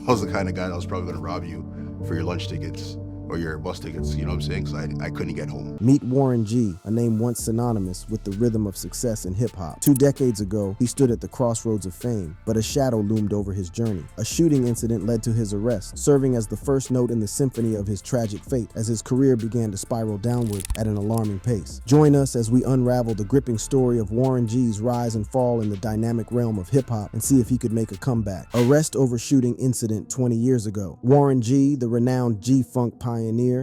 I was the kind of guy that was probably going to rob you for your lunch tickets or your bus tickets, you know what I'm saying? Because I couldn't get home. Meet Warren G, a name once synonymous with the rhythm of success in hip-hop. 2 decades ago, he stood at the crossroads of fame, but a shadow loomed over his journey. A shooting incident led to his arrest, serving as the first note in the symphony of his tragic fate as his career began to spiral downward at an alarming pace. Join us as we unravel the gripping story of Warren G's rise and fall in the dynamic realm of hip-hop and see if he could make a comeback. Arrest over shooting incident 20 years ago. Warren G, the renowned G-Funk pioneer,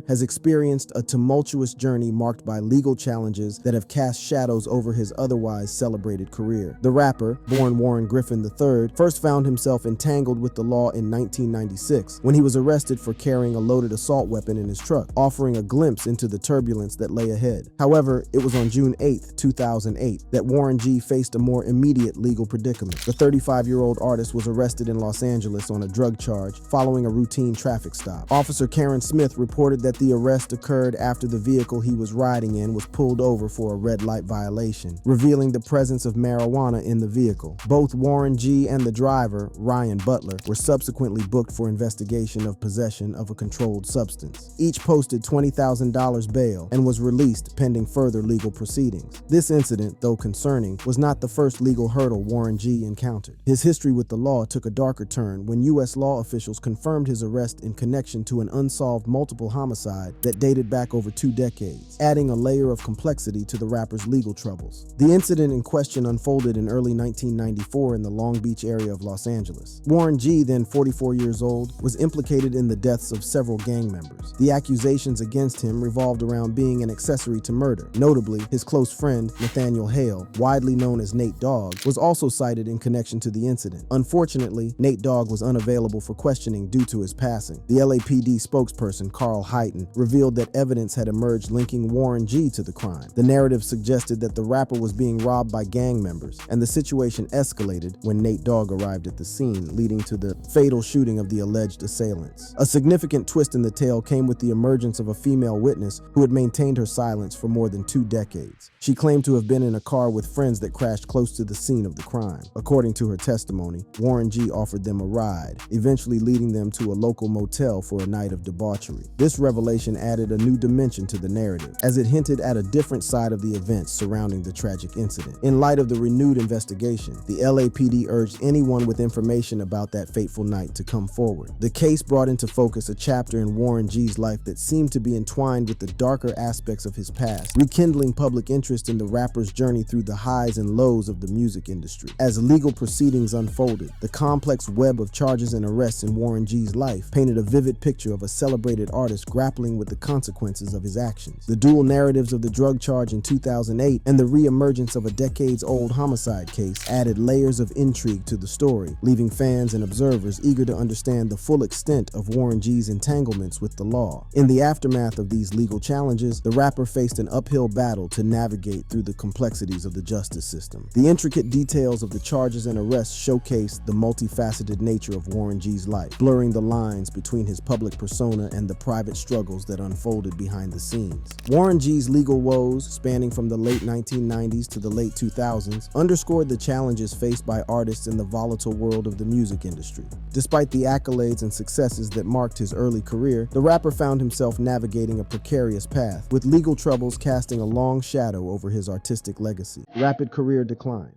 has experienced a tumultuous journey marked by legal challenges that have cast shadows over his otherwise celebrated career. The rapper, born Warren Griffin III, first found himself entangled with the law in 1996 when he was arrested for carrying a loaded assault weapon in his truck, offering a glimpse into the turbulence that lay ahead. However, it was on June 8, 2008, that Warren G faced a more immediate legal predicament. The 35-year-old artist was arrested in Los Angeles on a drug charge following a routine traffic stop. Officer Karen Smith reported that the arrest occurred after the vehicle he was riding in was pulled over for a red light violation, revealing the presence of marijuana in the vehicle. Both Warren G and the driver, Ryan Butler, were subsequently booked for investigation of possession of a controlled substance. Each posted $20,000 bail and was released pending further legal proceedings. This incident, though concerning, was not the first legal hurdle Warren G encountered. His history with the law took a darker turn when U.S. law officials confirmed his arrest in connection to an unsolved multiple homicide that dated back over 2 decades, adding a layer of complexity to the rapper's legal troubles. The incident in question unfolded in early 1994 in the Long Beach area of Los Angeles. Warren G, then 44 years old, was implicated in the deaths of several gang members. The accusations against him revolved around being an accessory to murder. Notably, his close friend, Nathaniel Hale, widely known as Nate Dogg, was also cited in connection to the incident. Unfortunately, Nate Dogg was unavailable for questioning due to his passing. The LAPD spokesperson, Carl Hyten, revealed that evidence had emerged linking Warren G to the crime. The narrative suggested that the rapper was being robbed by gang members, and the situation escalated when Nate Dogg arrived at the scene, leading to the fatal shooting of the alleged assailants. A significant twist in the tale came with the emergence of a female witness who had maintained her silence for more than 2 decades. She claimed to have been in a car with friends that crashed close to the scene of the crime. According to her testimony, Warren G offered them a ride, eventually leading them to a local motel for a night of debauchery. This revelation added a new dimension to the narrative, as it hinted at a different side of the events surrounding the tragic incident. In light of the renewed investigation, the LAPD urged anyone with information about that fateful night to come forward. The case brought into focus a chapter in Warren G's life that seemed to be entwined with the darker aspects of his past, rekindling public interest in the rapper's journey through the highs and lows of the music industry. As legal proceedings unfolded, the complex web of charges and arrests in Warren G's life painted a vivid picture of a celebrated artist grappling with the consequences of his actions. The dual narratives of the drug charge in 2008 and the re-emergence of a decades-old homicide case added layers of intrigue to the story, leaving fans and observers eager to understand the full extent of Warren G's entanglements with the law. In the aftermath of these legal challenges, the rapper faced an uphill battle to navigate through the complexities of the justice system. The intricate details of the charges and arrests showcased the multifaceted nature of Warren G's life, blurring the lines between his public persona and the private struggles that unfolded behind the scenes. Warren G's legal woes, spanning from the late 1990s to the late 2000s, underscored the challenges faced by artists in the volatile world of the music industry. Despite the accolades and successes that marked his early career, the rapper found himself navigating a precarious path, with legal troubles casting a long shadow over his artistic legacy. Rapid career decline.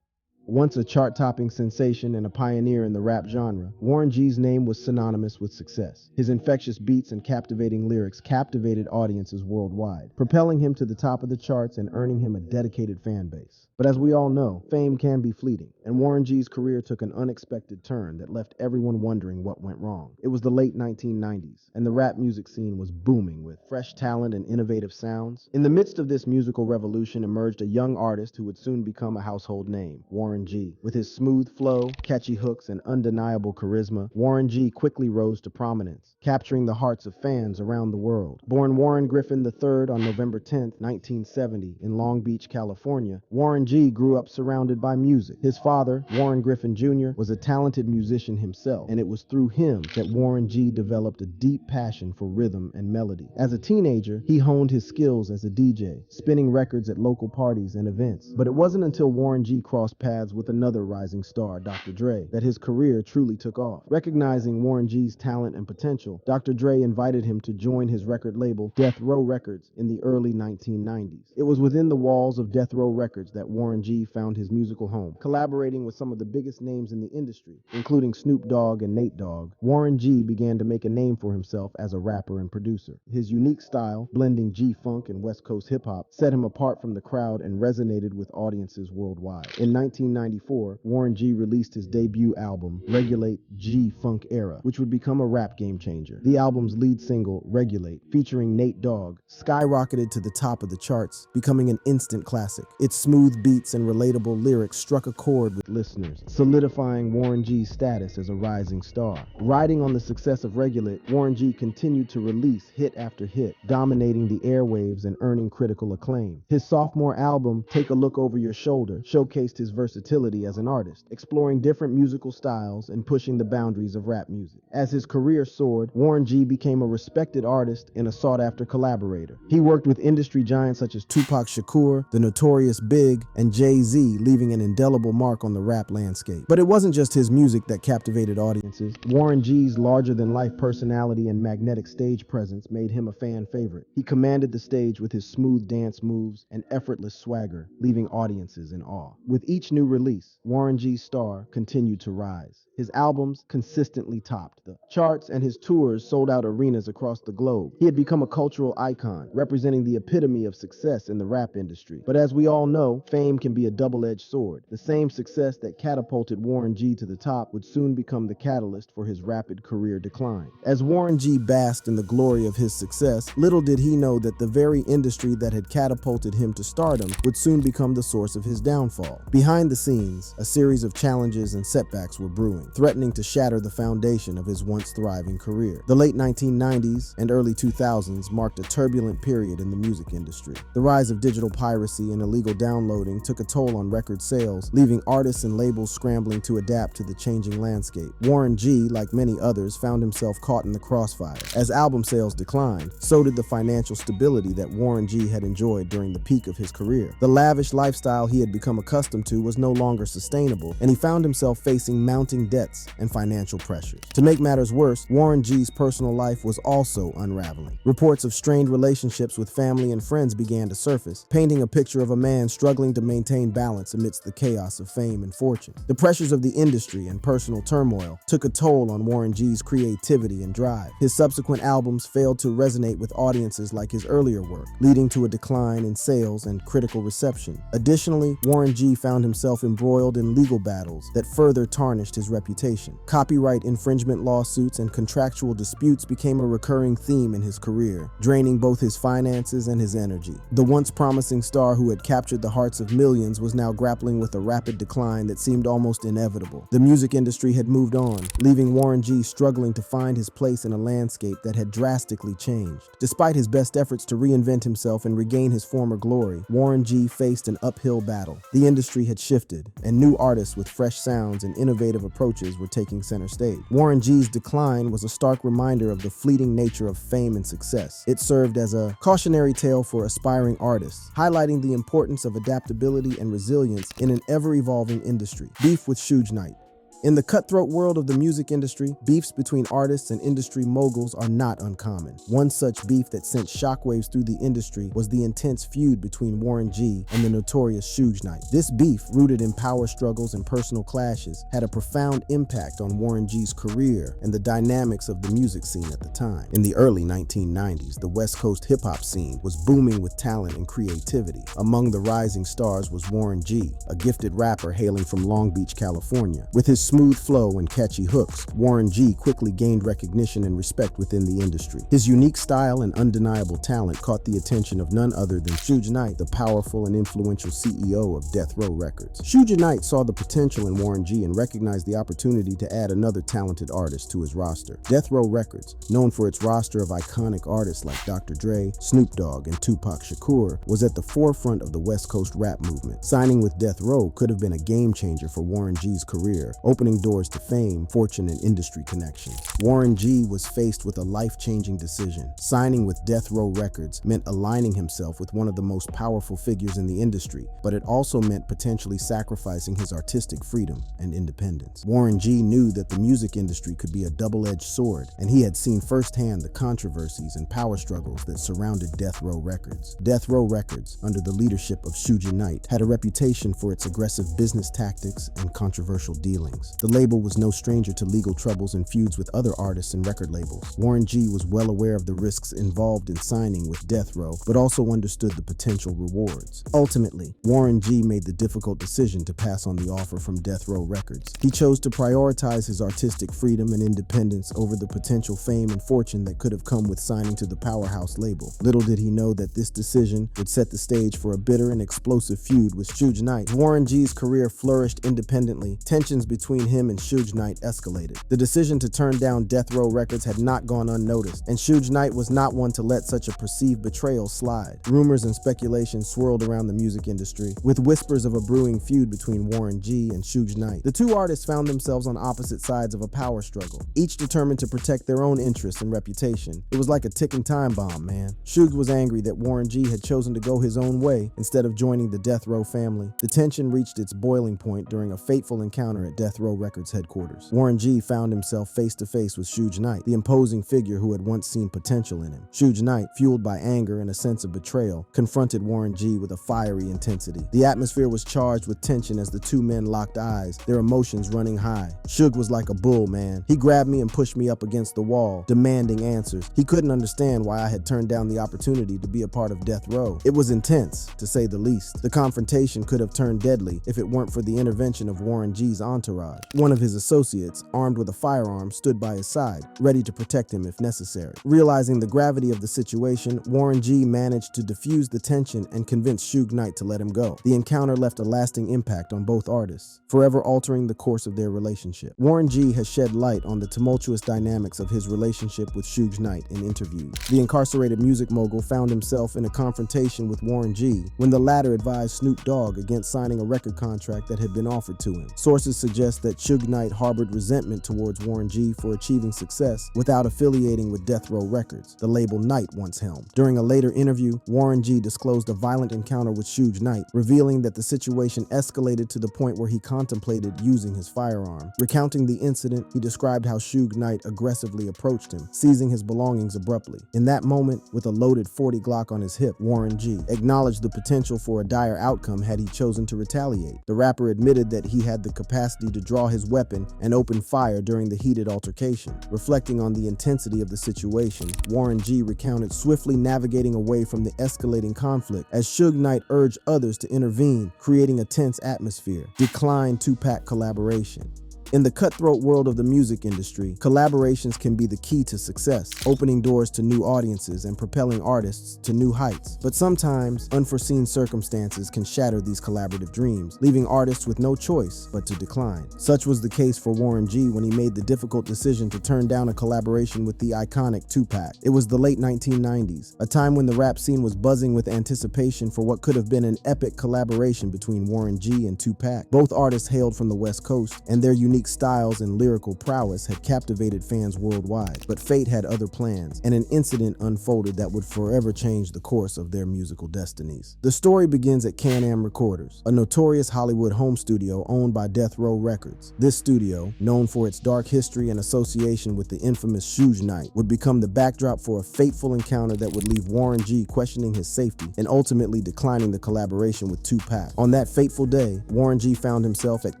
Once a chart-topping sensation and a pioneer in the rap genre, Warren G's name was synonymous with success. His infectious beats and captivating lyrics captivated audiences worldwide, propelling him to the top of the charts and earning him a dedicated fan base. But as we all know, fame can be fleeting, and Warren G's career took an unexpected turn that left everyone wondering what went wrong. It was the late 1990s, and the rap music scene was booming with fresh talent and innovative sounds. In the midst of this musical revolution emerged a young artist who would soon become a household name, Warren G. With his smooth flow, catchy hooks, and undeniable charisma, Warren G quickly rose to prominence, capturing the hearts of fans around the world. Born Warren Griffin III on November 10, 1970, in Long Beach, California, Warren G grew up surrounded by music. His father, Warren Griffin Jr., was a talented musician himself, and it was through him that Warren G developed a deep passion for rhythm and melody. As a teenager, he honed his skills as a DJ, spinning records at local parties and events. But it wasn't until Warren G crossed paths with another rising star, Dr. Dre, that his career truly took off. Recognizing Warren G's talent and potential, Dr. Dre invited him to join his record label, Death Row Records, in the early 1990s. It was within the walls of Death Row Records that Warren G found his musical home. Collaborating with some of the biggest names in the industry, including Snoop Dogg and Nate Dogg, Warren G began to make a name for himself as a rapper and producer. His unique style, blending G-funk and West Coast hip-hop, set him apart from the crowd and resonated with audiences worldwide. In 1994, Warren G released his debut album, Regulate G-Funk Era, which would become a rap game changer. The album's lead single, Regulate, featuring Nate Dogg, skyrocketed to the top of the charts, becoming an instant classic. Its smooth beats and relatable lyrics struck a chord with listeners, solidifying Warren G's status as a rising star. Riding on the success of Regulate, Warren G continued to release hit after hit, dominating the airwaves and earning critical acclaim. His sophomore album, Take a Look Over Your Shoulder, showcased his versatility as an artist, exploring different musical styles and pushing the boundaries of rap music. As his career soared, Warren G became a respected artist and a sought-after collaborator. He worked with industry giants such as Tupac Shakur, the Notorious Big, and Jay-Z, leaving an indelible mark on the rap landscape. But it wasn't just his music that captivated audiences. Warren G's larger-than-life personality and magnetic stage presence made him a fan favorite. He commanded the stage with his smooth dance moves and effortless swagger, leaving audiences in awe. With each new release, Warren G's star continued to rise. His albums consistently topped the charts, and his tours sold out arenas across the globe. He had become a cultural icon, representing the epitome of success in the rap industry. But as we all know, fame can be a double-edged sword. The same success that catapulted Warren G to the top would soon become the catalyst for his rapid career decline. As Warren G basked in the glory of his success, little did he know that the very industry that had catapulted him to stardom would soon become the source of his downfall. Behind the scenes, a series of challenges and setbacks were brewing, threatening to shatter the foundation of his once thriving career. The late 1990s and early 2000s marked a turbulent period in the music industry. The rise of digital piracy and illegal downloading took a toll on record sales, leaving artists and labels scrambling to adapt to the changing landscape. Warren G, like many others, found himself caught in the crossfire. As album sales declined, so did the financial stability that Warren G had enjoyed during the peak of his career. The lavish lifestyle he had become accustomed to was no longer sustainable, and he found himself facing mounting debts and financial pressures. To make matters worse, Warren G's personal life was also unraveling. Reports of strained relationships with family and friends began to surface, painting a picture of a man struggling to maintain balance amidst the chaos of fame and fortune. The pressures of the industry and personal turmoil took a toll on Warren G's creativity and drive. His subsequent albums failed to resonate with audiences like his earlier work, leading to a decline in sales and critical reception. Additionally, Warren G found himself embroiled in legal battles that further tarnished his reputation. Copyright infringement lawsuits and contractual disputes became a recurring theme in his career, draining both his finances and his energy. The once promising star who had captured the hearts of millions was now grappling with a rapid decline that seemed almost inevitable. The music industry had moved on, leaving Warren G struggling to find his place in a landscape that had drastically changed. Despite his best efforts to reinvent himself and regain his former glory, Warren G faced an uphill battle. The industry had shifted, and new artists with fresh sounds and innovative approaches were taking center stage. Warren G's decline was a stark reminder of the fleeting nature of fame and success. It served as a cautionary tale for aspiring artists, highlighting the importance of adaptability and resilience in an ever-evolving industry. Beef with Shuja Knight. In the cutthroat world of the music industry, beefs between artists and industry moguls are not uncommon. One such beef that sent shockwaves through the industry was the intense feud between Warren G and the notorious Shuja Knight. This beef, rooted in power struggles and personal clashes, had a profound impact on Warren G's career and the dynamics of the music scene at the time. In the early 1990s, the West Coast hip-hop scene was booming with talent and creativity. Among the rising stars was Warren G, a gifted rapper hailing from Long Beach, California. With his smooth flow and catchy hooks, Warren G quickly gained recognition and respect within the industry. His unique style and undeniable talent caught the attention of none other than Shuja Knight, the powerful and influential CEO of Death Row Records. Shuja Knight saw the potential in Warren G and recognized the opportunity to add another talented artist to his roster. Death Row Records, known for its roster of iconic artists like Dr. Dre, Snoop Dogg, and Tupac Shakur, was at the forefront of the West Coast rap movement. Signing with Death Row could have been a game changer for Warren G's career, opening doors to fame, fortune, and industry connections. Warren G was faced with a life-changing decision. Signing with Death Row Records meant aligning himself with one of the most powerful figures in the industry, but it also meant potentially sacrificing his artistic freedom and independence. Warren G knew that the music industry could be a double-edged sword, and he had seen firsthand the controversies and power struggles that surrounded Death Row Records. Death Row Records, under the leadership of Shuja Knight, had a reputation for its aggressive business tactics and controversial dealings. The label was no stranger to legal troubles and feuds with other artists and record labels. Warren G was well aware of the risks involved in signing with Death Row, but also understood the potential rewards. Ultimately, Warren G made the difficult decision to pass on the offer from Death Row Records. He chose to prioritize his artistic freedom and independence over the potential fame and fortune that could have come with signing to the powerhouse label. Little did he know that this decision would set the stage for a bitter and explosive feud with Shuja Knight. Warren G's career flourished independently. Tensions between him and Shuja Knight escalated. The decision to turn down Death Row Records had not gone unnoticed, and Shuja Knight was not one to let such a perceived betrayal slide. Rumors and speculation swirled around the music industry, with whispers of a brewing feud between Warren G and Shuja Knight. The two artists found themselves on opposite sides of a power struggle, each determined to protect their own interests and reputation. It was like a ticking time bomb, man. Shuja was angry that Warren G had chosen to go his own way instead of joining the Death Row family. The tension reached its boiling point during a fateful encounter at Death Row Records headquarters. Warren G found himself face to face with Shuja Knight, the imposing figure who had once seen potential in him. Shuja Knight, fueled by anger and a sense of betrayal, confronted Warren G with a fiery intensity. The atmosphere was charged with tension as the two men locked eyes, their emotions running high. Shuja was like a bull, man. He grabbed me and pushed me up against the wall, demanding answers. He couldn't understand why I had turned down the opportunity to be a part of Death Row. It was intense, to say the least. The confrontation could have turned deadly if it weren't for the intervention of Warren G's entourage. One of his associates, armed with a firearm, stood by his side, ready to protect him if necessary. Realizing the gravity of the situation, Warren G managed to diffuse the tension and convince Shuja Knight to let him go. The encounter left a lasting impact on both artists, forever altering the course of their relationship. Warren G has shed light on the tumultuous dynamics of his relationship with Shuja Knight in interviews. The incarcerated music mogul found himself in a confrontation with Warren G when the latter advised Snoop Dogg against signing a record contract that had been offered to him. Sources suggest that Shuja Knight harbored resentment towards Warren G for achieving success without affiliating with Death Row Records, the label Knight once helmed. During a later interview, Warren G disclosed a violent encounter with Shuja Knight, revealing that the situation escalated to the point where he contemplated using his firearm. Recounting the incident, he described how Shuja Knight aggressively approached him, seizing his belongings abruptly. In that moment, with a loaded .40 Glock on his hip, Warren G acknowledged the potential for a dire outcome had he chosen to retaliate. The rapper admitted that he had the capacity to draw his weapon and open fire during the heated altercation. Reflecting on the intensity of the situation, Warren G recounted swiftly navigating away from the escalating conflict as Shuja Knight urged others to intervene, creating a tense atmosphere. Declined Tupac collaboration. In the cutthroat world of the music industry, collaborations can be the key to success, opening doors to new audiences and propelling artists to new heights. But sometimes, unforeseen circumstances can shatter these collaborative dreams, leaving artists with no choice but to decline. Such was the case for Warren G when he made the difficult decision to turn down a collaboration with the iconic Tupac. It was the late 1990s, a time when the rap scene was buzzing with anticipation for what could have been an epic collaboration between Warren G and Tupac. Both artists hailed from the West Coast, and their unique styles and lyrical prowess had captivated fans worldwide. But fate had other plans, and an incident unfolded that would forever change the course of their musical destinies. The story begins at Can-Am Recorders, a notorious Hollywood home studio owned by Death Row Records. This studio, known for its dark history and association with the infamous Shuja Knight, would become the backdrop for a fateful encounter that would leave Warren G questioning his safety and ultimately declining the collaboration with Tupac. On that fateful day, Warren G found himself at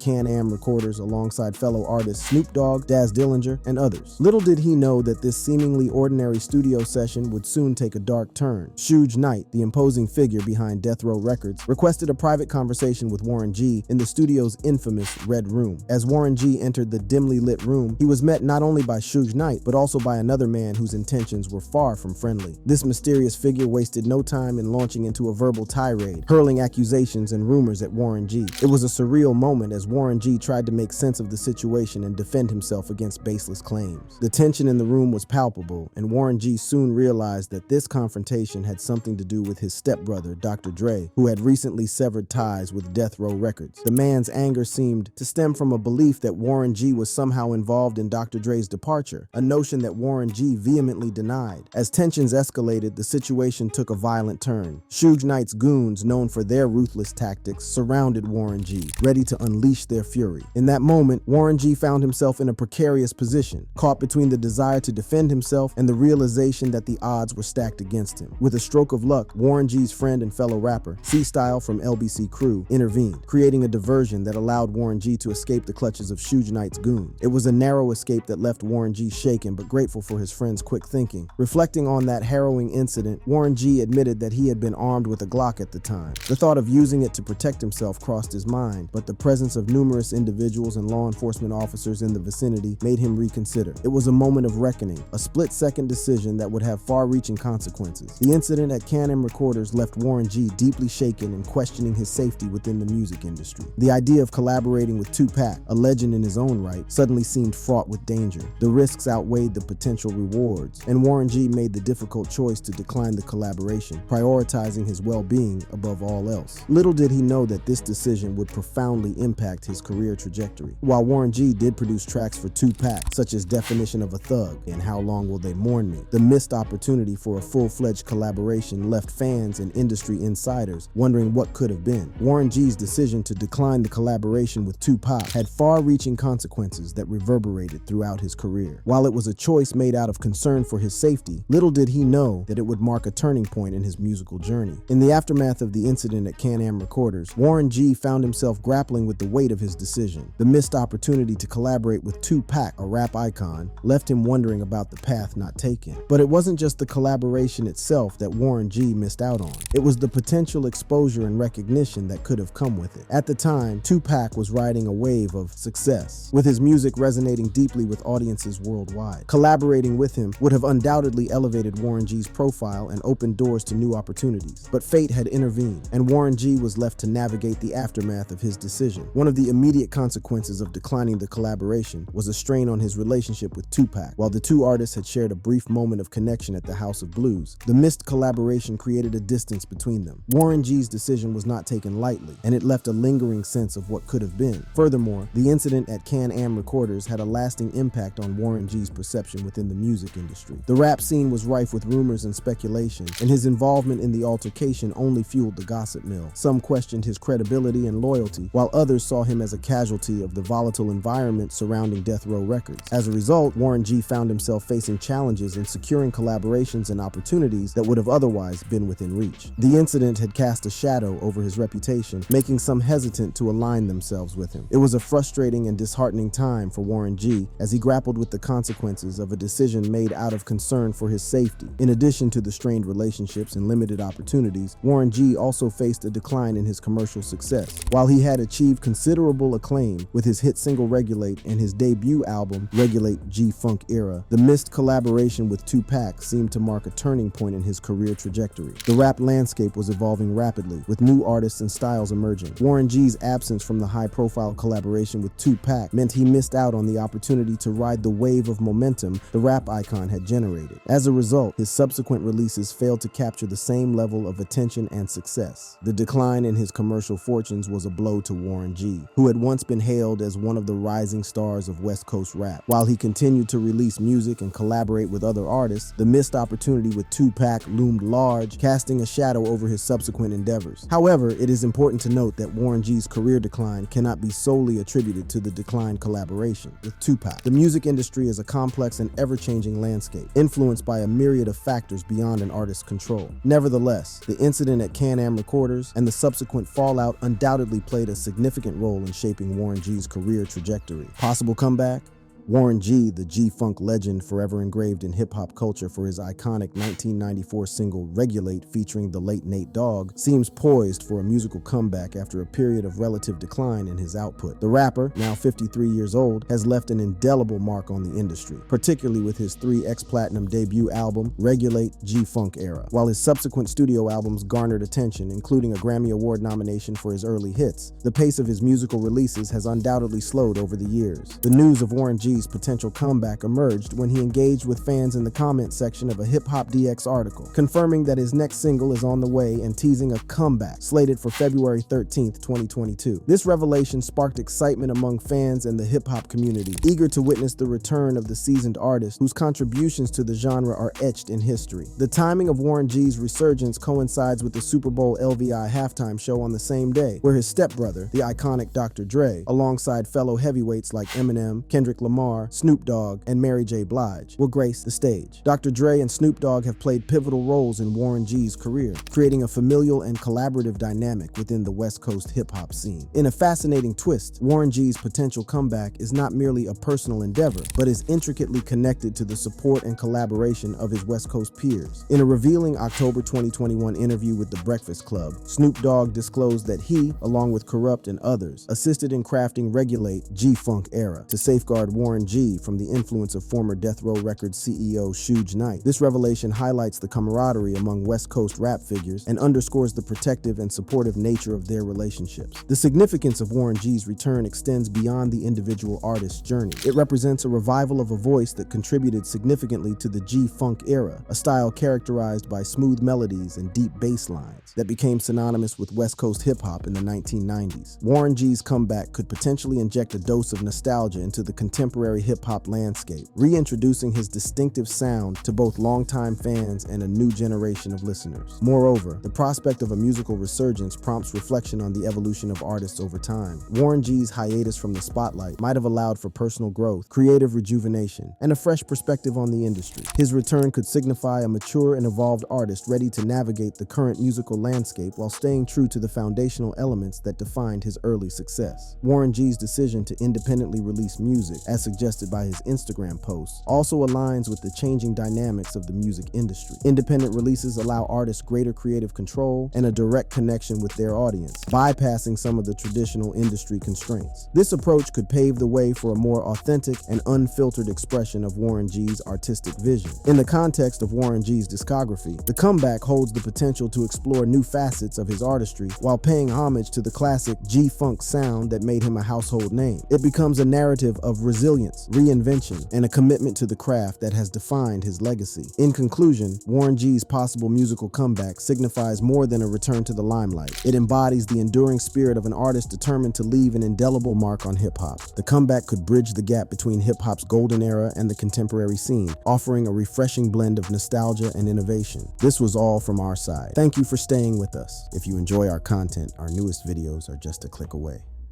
Can-Am Recorders alongside alongside fellow artists Snoop Dogg, Daz Dillinger, and others. Little did he know that this seemingly ordinary studio session would soon take a dark turn. Shuja Knight, the imposing figure behind Death Row Records, requested a private conversation with Warren G in the studio's infamous Red Room. As Warren G entered the dimly lit room, he was met not only by Shuja Knight, but also by another man whose intentions were far from friendly. This mysterious figure wasted no time in launching into a verbal tirade, hurling accusations and rumors at Warren G. It was a surreal moment as Warren G tried to make sense of the situation and defend himself against baseless claims. The tension in the room was palpable, and Warren G soon realized that this confrontation had something to do with his stepbrother, Dr. Dre, who had recently severed ties with Death Row Records. The man's anger seemed to stem from a belief that Warren G was somehow involved in Dr. Dre's departure, a notion that Warren G vehemently denied. As tensions escalated, the situation took a violent turn. Shuja Knight's goons, known for their ruthless tactics, surrounded Warren G, ready to unleash their fury. In that moment, Warren G found himself in a precarious position, caught between the desire to defend himself and the realization that the odds were stacked against him. With a stroke of luck, Warren G's friend and fellow rapper, C-Style from LBC Crew, intervened, creating a diversion that allowed Warren G to escape the clutches of Shuja Knight's goons. It was a narrow escape that left Warren G shaken but grateful for his friend's quick thinking. Reflecting on that harrowing incident, Warren G admitted that he had been armed with a Glock at the time. The thought of using it to protect himself crossed his mind, but the presence of numerous individuals and law enforcement officers in the vicinity made him reconsider. It was a moment of reckoning, a split-second decision that would have far-reaching consequences. The incident at Can-Am Recorders left Warren G deeply shaken and questioning his safety within the music industry. The idea of collaborating with Tupac, a legend in his own right, suddenly seemed fraught with danger. The risks outweighed the potential rewards, and Warren G made the difficult choice to decline the collaboration, prioritizing his well-being above all else. Little did he know that this decision would profoundly impact his career trajectory. While Warren G did produce tracks for Tupac, such as Definition of a Thug and How Long Will They Mourn Me, the missed opportunity for a full-fledged collaboration left fans and industry insiders wondering what could have been. Warren G's decision to decline the collaboration with Tupac had far-reaching consequences that reverberated throughout his career. While it was a choice made out of concern for his safety, little did he know that it would mark a turning point in his musical journey. In the aftermath of the incident at Can-Am Recorders, Warren G found himself grappling with the weight of his decision. The missed opportunity to collaborate with Tupac, a rap icon, left him wondering about the path not taken. But it wasn't just the collaboration itself that Warren G missed out on. It was the potential exposure and recognition that could have come with it. At the time, Tupac was riding a wave of success, with his music resonating deeply with audiences worldwide. Collaborating with him would have undoubtedly elevated Warren G's profile and opened doors to new opportunities. But fate had intervened, and Warren G was left to navigate the aftermath of his decision. One of the immediate consequences of declining the collaboration was a strain on his relationship with Tupac. While the two artists had shared a brief moment of connection at the House of Blues, the missed collaboration created a distance between them. Warren G's decision was not taken lightly, and it left a lingering sense of what could have been. Furthermore, the incident at Can-Am Recorders had a lasting impact on Warren G's perception within the music industry. The rap scene was rife with rumors and speculation, and his involvement in the altercation only fueled the gossip mill. Some questioned his credibility and loyalty, while others saw him as a casualty of the volatile environment surrounding Death Row Records. As a result, Warren G found himself facing challenges in securing collaborations and opportunities that would have otherwise been within reach. The incident had cast a shadow over his reputation, making some hesitant to align themselves with him. It was a frustrating and disheartening time for Warren G as he grappled with the consequences of a decision made out of concern for his safety. In addition to the strained relationships and limited opportunities, Warren G also faced a decline in his commercial success. While he had achieved considerable acclaim with his hit single Regulate and his debut album Regulate G-Funk Era, the missed collaboration with Tupac seemed to mark a turning point in his career trajectory. The rap landscape was evolving rapidly, with new artists and styles emerging. Warren G's absence from the high-profile collaboration with Tupac meant he missed out on the opportunity to ride the wave of momentum the rap icon had generated. As a result, his subsequent releases failed to capture the same level of attention and success. The decline in his commercial fortunes was a blow to Warren G, who had once been hailed as one of the rising stars of West Coast rap. While he continued to release music and collaborate with other artists, the missed opportunity with Tupac loomed large, casting a shadow over his subsequent endeavors. However, it is important to note that Warren G's career decline cannot be solely attributed to the declined collaboration with Tupac. The music industry is a complex and ever-changing landscape, influenced by a myriad of factors beyond an artist's control. Nevertheless, the incident at Can-Am Recorders and the subsequent fallout undoubtedly played a significant role in shaping Warren G's career career trajectory. Possible comeback? Warren G, the G-Funk legend forever engraved in hip-hop culture for his iconic 1994 single Regulate featuring the late Nate Dogg, seems poised for a musical comeback after a period of relative decline in his output. The rapper, now 53 years old, has left an indelible mark on the industry, particularly with his 3x-platinum debut album, Regulate G-Funk Era, while his subsequent studio albums garnered attention, including a Grammy Award nomination for his early hits. The pace of his musical releases has undoubtedly slowed over the years. The news of Warren G's potential comeback emerged when he engaged with fans in the comment section of a Hip Hop DX article, confirming that his next single is on the way and teasing a comeback slated for February 13th, 2022. This revelation sparked excitement among fans and the hip hop community, eager to witness the return of the seasoned artist whose contributions to the genre are etched in history. The timing of Warren G's resurgence coincides with the Super Bowl LVI halftime show on the same day, where his stepbrother, the iconic Dr. Dre, alongside fellow heavyweights like Eminem, Kendrick Lamar, Snoop Dogg, and Mary J. Blige will grace the stage. Dr. Dre and Snoop Dogg have played pivotal roles in Warren G's career, creating a familial and collaborative dynamic within the West Coast hip-hop scene. In a fascinating twist, Warren G's potential comeback is not merely a personal endeavor, but is intricately connected to the support and collaboration of his West Coast peers. In a revealing October 2021 interview with The Breakfast Club, Snoop Dogg disclosed that he, along with Corrupt and others, assisted in crafting Regulate G-Funk Era to safeguard Warren G from the influence of former Death Row Records CEO Shuja Knight. This revelation highlights the camaraderie among West Coast rap figures and underscores the protective and supportive nature of their relationships. The significance of Warren G's return extends beyond the individual artist's journey. It represents a revival of a voice that contributed significantly to the G-Funk era, a style characterized by smooth melodies and deep bass lines that became synonymous with West Coast hip-hop in the 1990s. Warren G's comeback could potentially inject a dose of nostalgia into the contemporary hip-hop landscape, reintroducing his distinctive sound to both longtime fans and a new generation of listeners. Moreover, the prospect of a musical resurgence prompts reflection on the evolution of artists over time. Warren G's hiatus from the spotlight might have allowed for personal growth, creative rejuvenation, and a fresh perspective on the industry. His return could signify a mature and evolved artist ready to navigate the current musical landscape while staying true to the foundational elements that defined his early success. Warren G's decision to independently release music, as suggested by his Instagram posts, also aligns with the changing dynamics of the music industry. Independent releases allow artists greater creative control and a direct connection with their audience, bypassing some of the traditional industry constraints. This approach could pave the way for a more authentic and unfiltered expression of Warren G's artistic vision. In the context of Warren G's discography, the comeback holds the potential to explore new facets of his artistry while paying homage to the classic G-Funk sound that made him a household name. It becomes a narrative of resilience, reinvention, and a commitment to the craft that has defined his legacy. In conclusion, Warren G's possible musical comeback signifies more than a return to the limelight. It embodies the enduring spirit of an artist determined to leave an indelible mark on hip-hop. The comeback could bridge the gap between hip-hop's golden era and the contemporary scene, offering a refreshing blend of nostalgia and innovation. This was all from our side. Thank you for staying with us. If you enjoy our content, our newest videos are just a click away.